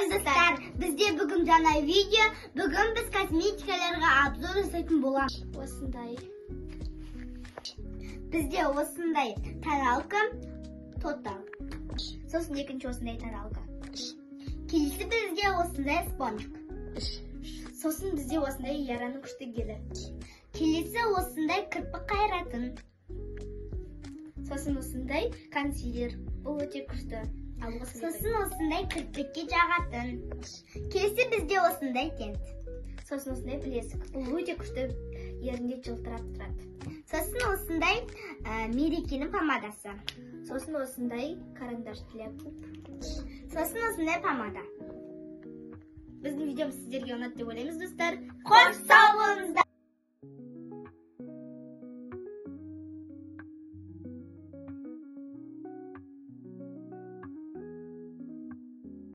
Салам достар, бізде бүгін жаңа видео. Бүгін біз косметикаларға обзор жасайтын боламыз. Осындай. Бізде осындай таралка, тотал. Сосын екінші осындай таралка. Келесі бізде осындай спонжик. Сосын бізде осындай яраның күшті гелі. Келесі осындай кірпік қайратын. Сосын осындай консилер. Бұл өте күшті. Сосын осындай кірпікке жағатын. Келесі бізде осындай тент. Сосын осындай білесік. Бұл өте күшті, ерінде жылтырап тұрады. Сосын осындай мерекенің помадасы. Сосын осындай карандаш для губ. Сосын осындай помада. Біздің видеомыз сіздерге ұнады деп ойлаймыз, достар. Қош сау болыңыздар!